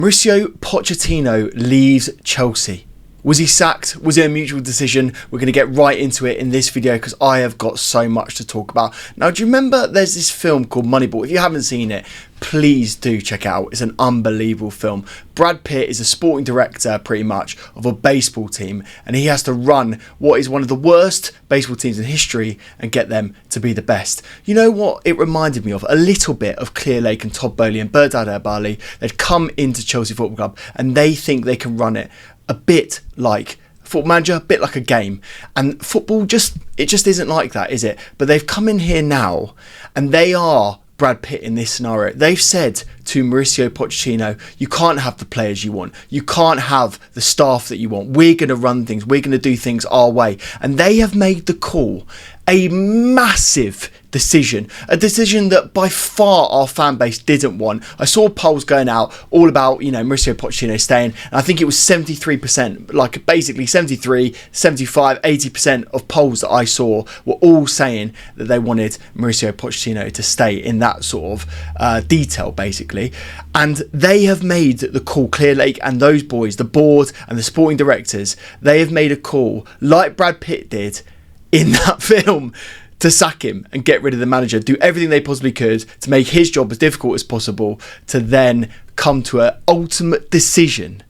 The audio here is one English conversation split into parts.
Mauricio Pochettino leaves Chelsea. Was he sacked? Was it a mutual decision? We're going to get right into it in this video because I have got so much to talk about. Now, do you remember there's this film called Moneyball? If you haven't seen it, please do check it out. It's an unbelievable film. Brad Pitt is a sporting director, pretty much, of a baseball team, and he has to run what is one of the worst baseball teams in history and get them to be the best. You know what it reminded me of? A little bit of Clear Lake and Todd Bowley and Berdad Bali. They'd come into Chelsea Football Club and they think they can run it a bit like Football Manager, a bit like a game, and football just isn't like that, is it? But they've come in here now and they are Brad Pitt in this scenario. They've said to Mauricio Pochettino, you can't have the players you want, you can't have the staff that you want, we're going to run things, we're going to do things our way. And they have made the call, a massive decision, a decision that by far our fan base didn't want. I saw polls going out all about, Mauricio Pochettino staying, and I think it was 73%, like basically 73, 75, 80% of polls that I saw were all saying that they wanted Mauricio Pochettino to stay in that sort of detail, basically. And they have made the call, Clear Lake and those boys, the board and the sporting directors, they have made a call, like Brad Pitt did in that film, to sack him and get rid of the manager, do everything they possibly could to make his job as difficult as possible, to then come to an ultimate decision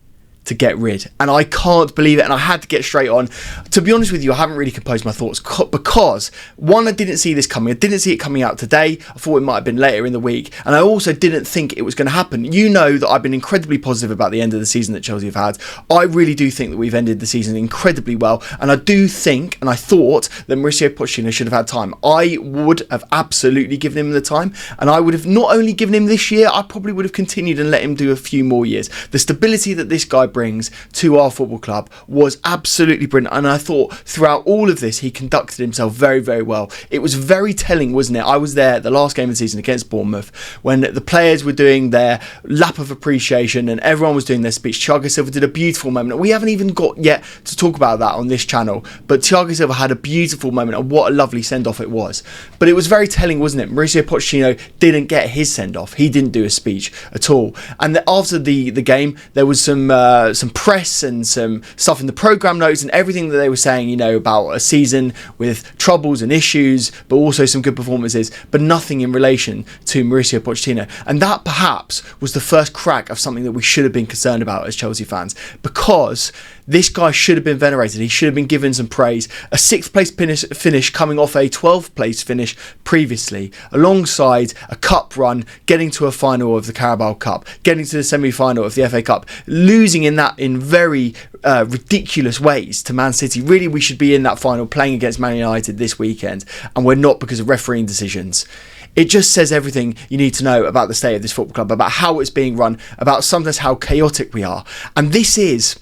to get rid. And I can't believe it, and I had to get straight on. To be honest with you, I haven't really composed my thoughts because, one, I didn't see this coming. I didn't see it coming out today. I thought it might have been later in the week, and I also didn't think it was going to happen. You know that I've been incredibly positive about the end of the season that Chelsea have had. I really do think that we've ended the season incredibly well, and I do think, and I thought, that Mauricio Pochettino should have had time. I would have absolutely given him the time, and I would have not only given him this year, I probably would have continued and let him do a few more years. The stability that this guy brings to our football club was absolutely brilliant, and I thought throughout all of this he conducted himself very, very well. It was very telling, wasn't it? I was there at the last game of the season against Bournemouth when the players were doing their lap of appreciation and everyone was doing their speech. Thiago Silva did a beautiful moment. We haven't even got yet to talk about that on this channel, but Thiago Silva had a beautiful moment, and what a lovely send-off it was. But it was very telling, wasn't it? Mauricio Pochettino didn't get his send-off. He didn't do a speech at all. And after the game, there was some press and some stuff in the programme notes and everything that they were saying, about a season with troubles and issues, but also some good performances, but nothing in relation to Mauricio Pochettino. And that perhaps was the first crack of something that we should have been concerned about as Chelsea fans, because this guy should have been venerated. He should have been given some praise. A 6th place finish coming off a 12th place finish previously, alongside a cup run, getting to a final of the Carabao Cup, getting to the semi-final of the FA Cup, losing in very ridiculous ways to Man City. Really, we should be in that final playing against Man United this weekend, and we're not because of refereeing decisions. It just says everything you need to know about the state of this football club, about how it's being run, about sometimes how chaotic we are. And this is,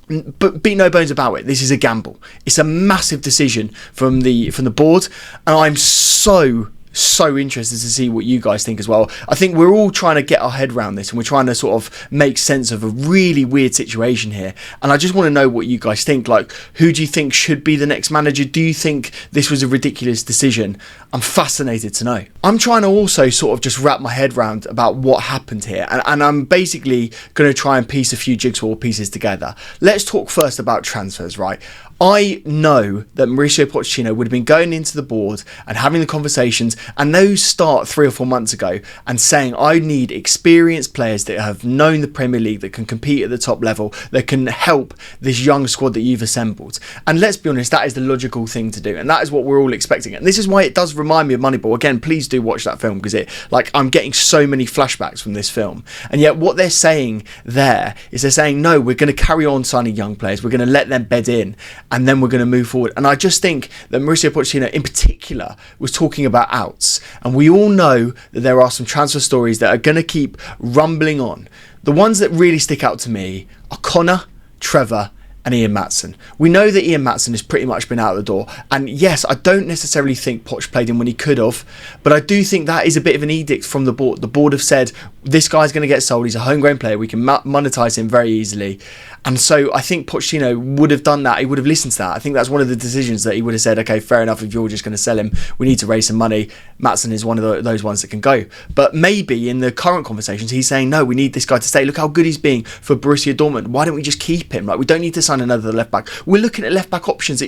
but be no bones about it, this is a gamble. It's a massive decision from the board, and I'm so interested to see what you guys think as well. I think we're all trying to get our head around this, and we're trying to sort of make sense of a really weird situation here, and I just want to know what you guys think. Like, who do you think should be the next manager? Do you think this was a ridiculous decision? I'm fascinated to know. I'm trying to also sort of just wrap my head around about what happened here, and I'm basically going to try and piece a few jigsaw pieces together. Let's talk first about transfers, right? I know that Mauricio Pochettino would have been going into the board and having the conversations, and those start 3 or 4 months ago, and saying, I need experienced players that have known the Premier League, that can compete at the top level, that can help this young squad that you've assembled. And let's be honest, that is the logical thing to do, and that is what we're all expecting. And this is why it does remind me of Moneyball. Again, please do watch that film, because I'm getting so many flashbacks from this film. And yet what they're saying there is they're saying, no, we're going to carry on signing young players, we're going to let them bed in, and then we're going to move forward. And I just think that Mauricio Pochettino in particular was talking about outs, and we all know that there are some transfer stories that are going to keep rumbling on. The ones that really stick out to me are Connor, Trevor and Ian Maatsen. We know that Ian Maatsen has pretty much been out the door, and yes, I don't necessarily think Poch played him when he could have, but I do think that is a bit of an edict from the board. The board have said, this guy's going to get sold, he's a homegrown player, we can monetize him very easily. And so I think Pochettino would have done that, he would have listened to that. I think that's one of the decisions that he would have said, okay, fair enough, if you're just going to sell him, we need to raise some money. Maatsen is one of those ones that can go. But maybe in the current conversations, he's saying, no, we need this guy to stay. Look how good he's being for Borussia Dortmund. Why don't we just keep him? Like, we don't need to sign another left back. We're looking at left back options.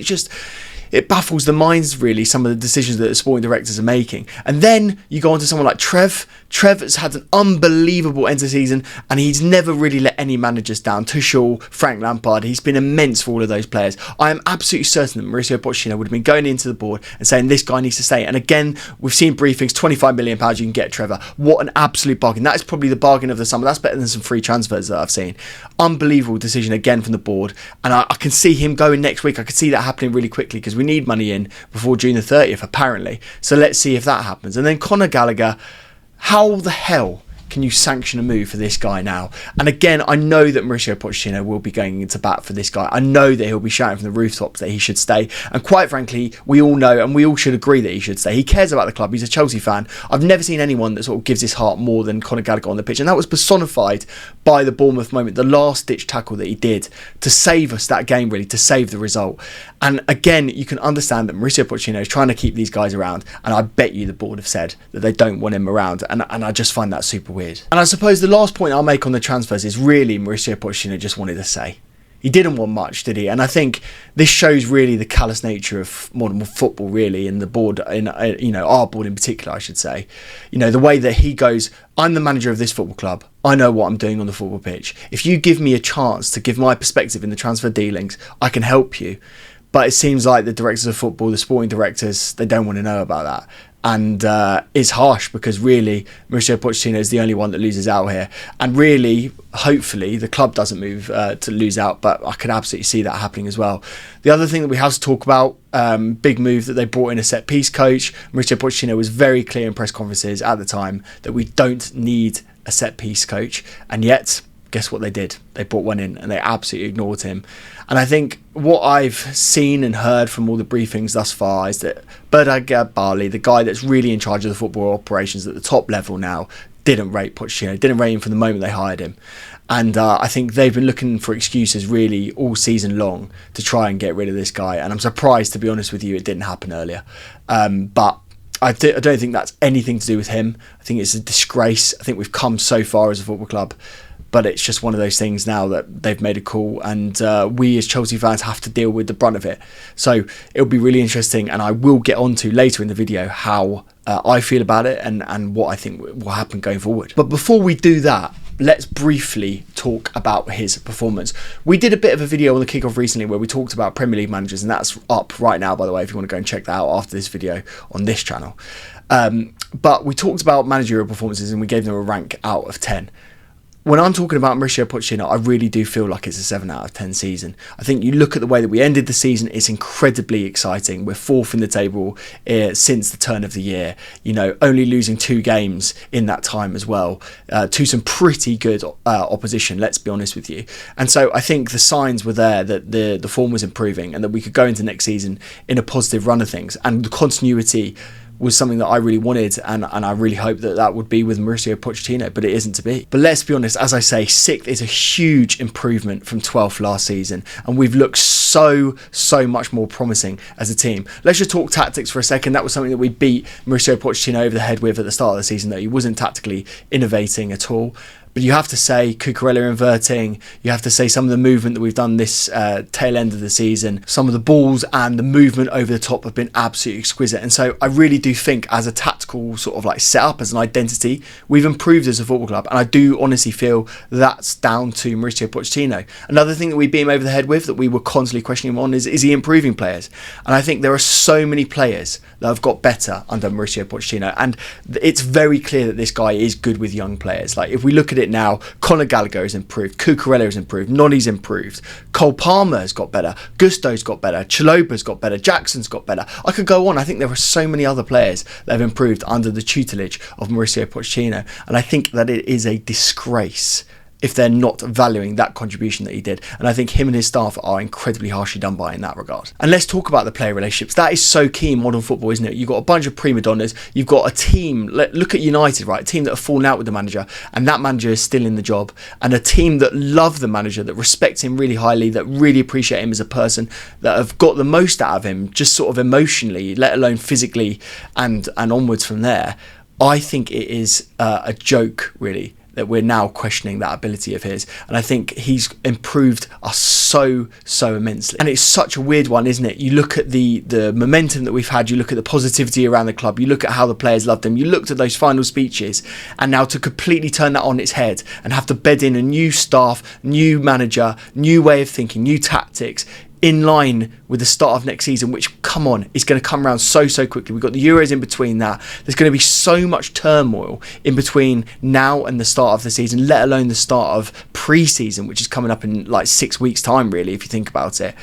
It baffles the minds, really, some of the decisions that the sporting directors are making. And then you go on to someone like Trev. Trev has had an unbelievable end to season, and he's never really let any managers down. Tuchel, Frank Lampard, he's been immense for all of those players. I am absolutely certain that Mauricio Pochettino would have been going into the board and saying, this guy needs to stay. And again, we've seen briefings, £25 million you can get Trevor. What an absolute bargain. That is probably the bargain of the summer. That's better than some free transfers that I've seen. Unbelievable decision again from the board. And I can see him going next week. I could see that happening really quickly because we need money in before June the 30th, apparently. So let's see if that happens. And then Conor Gallagher, how the hell can you sanction a move for this guy now? And again, I know that Mauricio Pochettino will be going into bat for this guy. I know that he'll be shouting from the rooftops that he should stay. And quite frankly, we all know and we all should agree that he should stay. He cares about the club. He's a Chelsea fan. I've never seen anyone that sort of gives his heart more than Conor Gallagher on the pitch. And that was personified by the Bournemouth moment, the last ditch tackle that he did to save us that game, really, to save the result. And again, you can understand that Mauricio Pochettino is trying to keep these guys around. And I bet you the board have said that they don't want him around. And I just find that super weird. And I suppose the last point I'll make on the transfers is really Mauricio Pochettino just wanted to say. He didn't want much, did he? And I think this shows really the callous nature of modern football, really, in the board, in our board in particular, I should say. The way that he goes, I'm the manager of this football club. I know what I'm doing on the football pitch. If you give me a chance to give my perspective in the transfer dealings, I can help you. But it seems like the directors of football, the sporting directors, they don't want to know about that. And it's harsh because really Mauricio Pochettino is the only one that loses out here. And really, hopefully, the club doesn't move to lose out, but I could absolutely see that happening as well. The other thing that we have to talk about, big move that they brought in a set-piece coach. Mauricio Pochettino was very clear in press conferences at the time that we don't need a set-piece coach. And yet, guess what they did? They brought one in and they absolutely ignored him. And I think what I've seen and heard from all the briefings thus far is that Berdag Bali, the guy that's really in charge of the football operations at the top level now, didn't rate Pochettino, didn't rate him from the moment they hired him. And I think they've been looking for excuses really all season long to try and get rid of this guy. And I'm surprised, to be honest with you, it didn't happen earlier. But I don't think that's anything to do with him. I think it's a disgrace. I think we've come so far as a football club. But it's just one of those things now that they've made a call, and we as Chelsea fans have to deal with the brunt of it. So it'll be really interesting, and I will get on to later in the video how I feel about it and what I think will happen going forward. But before we do that, let's briefly talk about his performance. We did a bit of a video on the kickoff recently where we talked about Premier League managers, and that's up right now, by the way, if you want to go and check that out after this video on this channel. But we talked about managerial performances and we gave them a rank out of 10. When I'm talking about Mauricio Pochettino, I really do feel like it's a 7 out of 10 season. I think you look at the way that we ended the season, it's incredibly exciting. We're 4th in the table since the turn of the year, only losing 2 games in that time as well, to some pretty good opposition, let's be honest with you. And so I think the signs were there that the form was improving and that we could go into next season in a positive run of things. And the continuity was something that I really wanted, and I really hope that would be with Mauricio Pochettino, but it isn't to be. But let's be honest, as I say, 6th is a huge improvement from 12th last season, and we've looked so much more promising as a team. Let's just talk tactics for a second. That was something that we beat Mauricio Pochettino over the head with at the start of the season, that he wasn't tactically innovating at all. But you have to say Cucurella inverting, you have to say some of the movement that we've done this tail end of the season, some of the balls and the movement over the top have been absolutely exquisite. And so I really do think as a tactical sort of like setup, as an identity, we've improved as a football club. And I do honestly feel that's down to Mauricio Pochettino. Another thing that we beat him over the head with, that we were constantly questioning him on, is he improving players? And I think there are so many players that have got better under Mauricio Pochettino. And it's very clear that this guy is good with young players. Like if we look at it now, Conor Gallagher has improved, Cucurella has improved, Nolly's improved, Cole Palmer has got better, Gusto's got better, Chaloba's got better, Jackson's got better. I could go on. I think there are so many other players that have improved under the tutelage of Mauricio Pochettino, and I think that it is a disgrace if they're not valuing that contribution that he did. And I think him and his staff are incredibly harshly done by in that regard. And let's talk about the player relationships. That is so key in modern football, isn't it? You've got a bunch of prima donnas. You've got a team. Look at United, right? A team that have fallen out with the manager, and that manager is still in the job. And a team that love the manager, that respect him really highly, that really appreciate him as a person, that have got the most out of him, just sort of emotionally, let alone physically, and onwards from there. I think it is a joke, really, that we're now questioning that ability of his. And I think he's improved us so immensely. And it's such a weird one, isn't it? You look at the momentum that we've had, you look at the positivity around the club, you look at how the players loved him, you looked at those final speeches, and now to completely turn that on its head and have to bed in a new staff, new manager, new way of thinking, new tactics, in line with the start of next season, which, come on, is going to come around so quickly. We've got the Euros in between that. There's going to be so much turmoil in between now and the start of the season, let alone the start of pre-season, which is coming up in like 6 weeks' time, really, if you think about it.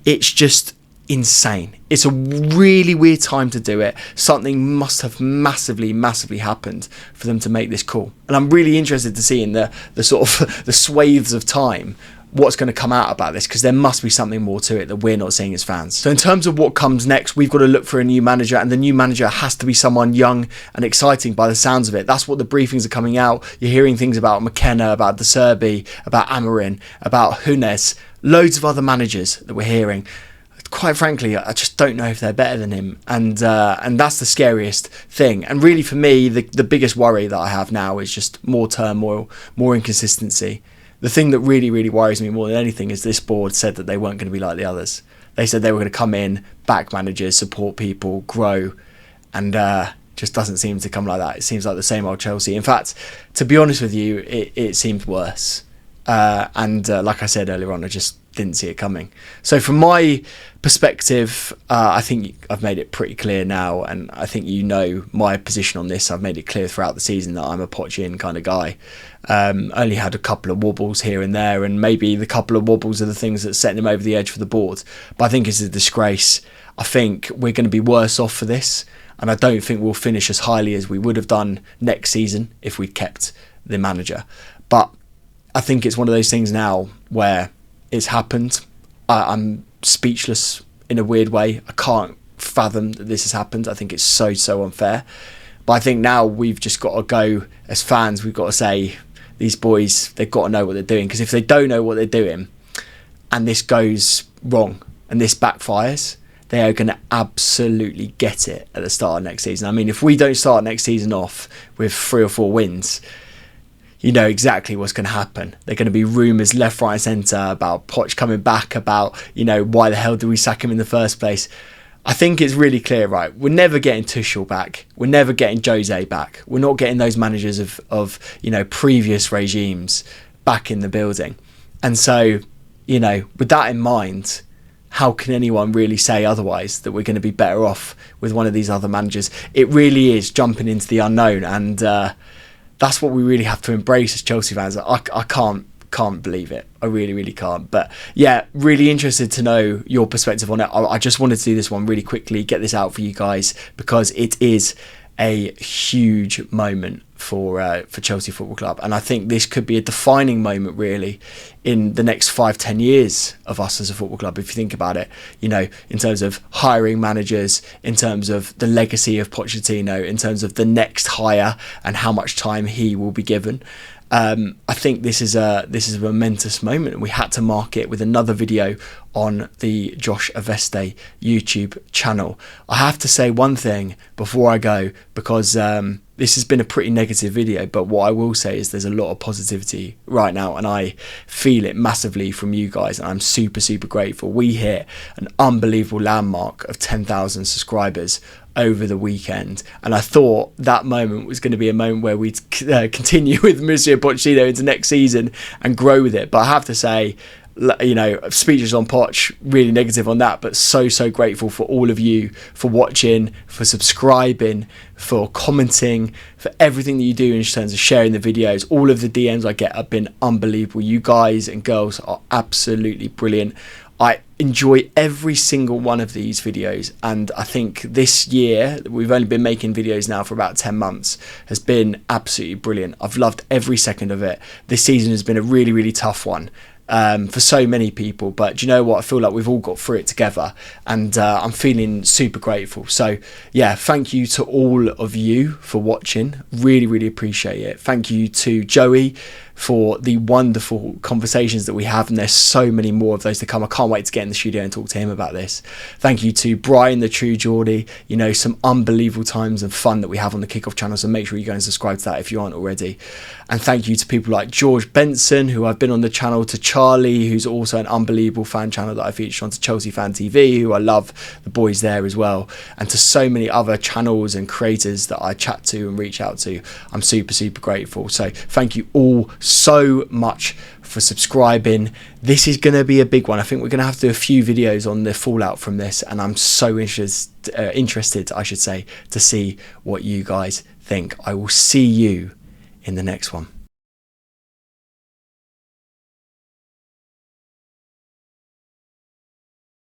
It's just insane. It's a really weird time to do it. Something must have massively happened for them to make this call. And I'm really interested to see in the sort of the swathes of time what's going to come out about this, because there must be something more to it that we're not seeing as fans. So in terms of what comes next, we've got to look for a new manager, and the new manager has to be someone young and exciting by the sounds of it. That's what the briefings are coming out. You're hearing things about McKenna, about De Zerbi, about Amorim, about Hunes, loads of other managers that we're hearing. Quite frankly, I just don't know if they're better than him, and that's the scariest thing. And really, for me, the biggest worry that I have now is just more turmoil, more inconsistency. The thing that really worries me more than anything is this board said that they weren't going to be like the others. They said they were going to come in, back managers, support people, grow, and just doesn't seem to come like that. It seems like the same old Chelsea. In fact, to be honest with you, it seemed worse. Like I said earlier on, I just didn't see it coming. So from my perspective, I think I've made it pretty clear now, and I think you know my position on this. I've made it clear throughout the season that I'm a Poch kind of guy. Only had a couple of wobbles here and there, and maybe the couple of wobbles are the things that's setting him over the edge for the board. But I think it's a disgrace. I think we're going to be worse off for this, and I don't think we'll finish as highly as we would have done next season if we'd kept the manager. But I think it's one of those things now where it's happened. I'm speechless in a weird way. I can't fathom that this has happened. I think it's so unfair. But I think now we've just got to go as fans. We've got to say, these boys, they've got to know what they're doing. Because if they don't know what they're doing and this goes wrong and this backfires, they are going to absolutely get it at the start of next season. I mean, if we don't start next season off with 3 or 4 wins, you know exactly what's going to happen. There are going to be rumours left, right and centre about Poch coming back, about, you know, why the hell did we sack him in the first place? I think it's really clear, right? We're never getting Tuchel back. We're never getting Jose back. We're not getting those managers of you know, previous regimes back in the building. And so, you know, with that in mind, how can anyone really say otherwise, that we're going to be better off with one of these other managers? It really is jumping into the unknown, and that's what we really have to embrace as Chelsea fans. I can't believe it. I really can't. But yeah, really interested to know your perspective on it. I just wanted to do this one really quickly, get this out for you guys, because it is a huge moment for Chelsea Football Club, and I think this could be a defining moment really in the next 5-10 years of us as a football club, if you think about it, you know, in terms of hiring managers, in terms of the legacy of Pochettino, in terms of the next hire and how much time he will be given. I think this is a momentous moment, and we had to mark it with another video on the josh.aveste YouTube channel. I have to say one thing before I go, because this has been a pretty negative video, but what I will say is there's a lot of positivity right now, and I feel it massively from you guys, and I'm super grateful. We hit an unbelievable landmark of 10,000 subscribers over the weekend, and I thought that moment was going to be a moment where we'd continue with Monsieur Pochettino into next season and grow with it. But I have to say, you know, speeches on Poch, really negative on that, but so grateful for all of you for watching, for subscribing, for commenting, for everything that you do in terms of sharing the videos. All of the DMs I get have been unbelievable. You guys and girls are absolutely brilliant. I enjoy every single one of these videos, and I think this year, we've only been making videos now for about 10 months, has been absolutely brilliant. I've loved every second of it. This season has been a really, really tough one for so many people, but do you know what? I feel like we've all got through it together, and I'm feeling super grateful. So yeah, thank you to all of you for watching. Really, really appreciate it. Thank you to Joey for the wonderful conversations that we have, and there's so many more of those to come. I can't wait to get in the studio and talk to him about this. Thank you to Brian the True Geordie. You know, some unbelievable times and fun that we have on the Kickoff channel, so make sure you go and subscribe to that if you aren't already. And thank you to people like George Benson, who I've been on the channel, to Charlie, who's also an unbelievable fan channel that I featured on, to Chelsea Fan TV, who I love the boys there as well, and to so many other channels and creators that I chat to and reach out to. I'm super, super grateful. So thank you all so much for subscribing. This is going to be a big one. I think we're going to have to do a few videos on the fallout from this, and I'm so interested, I should say, to see what you guys think. I will see you in the next one.